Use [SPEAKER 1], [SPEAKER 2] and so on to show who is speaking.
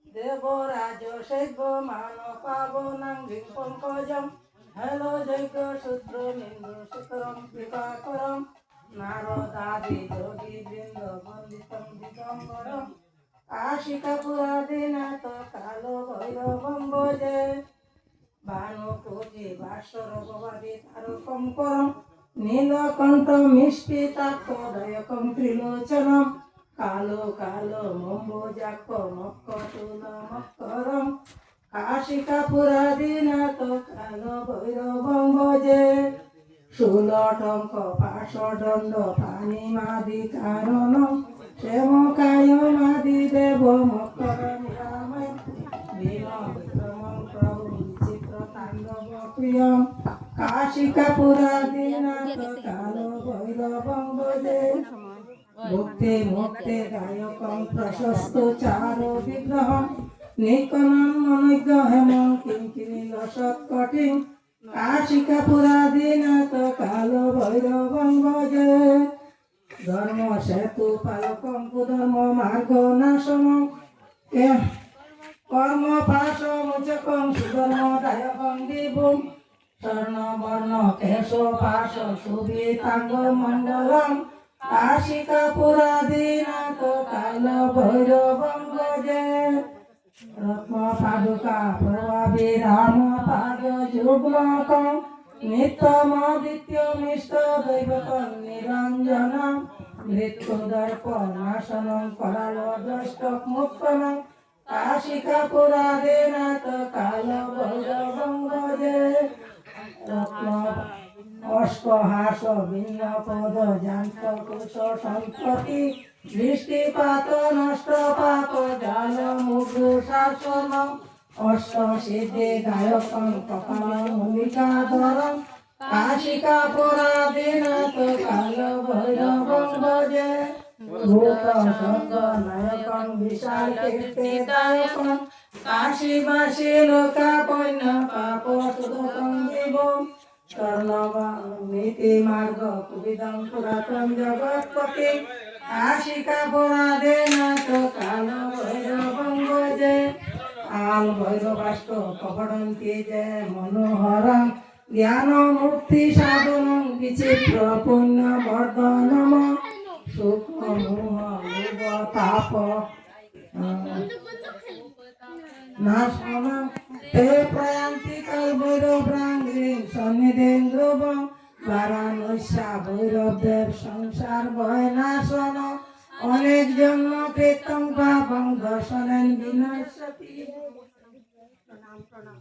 [SPEAKER 1] দেবরাজ শৈব মান পাবনাং পঙ্কজম হেলো যজ্ঞ শূদ্র নিন্দু শিখরম কৃপাকরম নারদাদি যোগী বৃন্দ বন্দিতম দিগম্বরম কাশিকাপুরাদিনাথ কালো ভৈরবম ভজে ভানুকোটি ভাস্বরবাদী তারকম করম নীলকণ্ঠ মিষ্টিতাক্ষদয়কম ত্রিলোচনম কালো কালো মম্বুজাক্ষ মক্কতুলমক্করম কাশিকাপুরাদিনাথ কালো ভৈরবম ভজে ষোলটঙ্ক পাশদণ্ড পানিমাদি কারণম শ্যামকায় মাদি দেব মকর নিরাময় ভীম বিক্রমং প্রভু বিচিত্র তাণ্ডব প্রিয়ম কাশিকাপুরাদিনাথ কালো ভৈরবং ভজে মুক্তে মুক্তে গায়কং প্রশস্ত চার বিগ্রহম নিকনন মনজ্ঞ হেম কিঙ্কিনী লসৎকটিং কাশিকাপুরাদিনাথ কালো ভৈরবং ভজে ধর্ম সেতু পালকং কুধর্ম মার্গ নাশনং কর্ম পাশ মোচকং সুধর্ম দায়কং দিবুম স্বর্ণ বর্ণ কেশ পাশ সুবিতাঙ্গ মণ্ডলং কাশিকাপুরাদিনাথ কালো ভৈরবং ভজে রত্ন পাদুকা প্রভাবিরাম পাদ যুগ্মকং নিত্যমাদিত্য মিষ্ট দৈবতং নিরঞ্জনং মৃত্যুদর্প নাশনং করাল দ্রষ্টক মুক্তনং কাশিকাপুরাদিনাথ কালো ভৈরবং ভজে রত্ন অষ্টহাস ভিন্ন পদ যান্ত কুশ সম্পত্তি দৃষ্টিপাত নষ্ট পাপ জাল মুগ্ধ শাসন অষ্ট সিদ্ধি গায়কং কপাল মূলিকাধরং কাশিকাপুরাদিনাথ কালো ভৈরবং ভজে ভূত সঙ্গ নায়কং বিশাল কীর্তিদায়কং কাশীবাসী লোকা পণ্য পাপ সুদকং জীবং স্বর্ণনীতি মার্গ কুবিদং পুরাতন জগৎপতি কাশিকাপুরাদিনাথ কালো ভৈরবং ভজে আল ভৈরবাষ্ট কপড়ন্তি যে মনোহরং জ্ঞান মুক্তি সাধনং বিচিত্র পুণ্য বর্ধনম সুখ মোহ লোভ তাপ নাশনং তে প্রয়ান্তি কাল ভৈরবাঙ্গিং সন্নিধেন্দ্রবং বারাণস্যা ভৈরবদেব সংসার ভয় নাশন অনেক জন্ম কৃতং পাপং দর্শনেন বিনশ্যতি। প্রণাম প্রণাম প্রণাম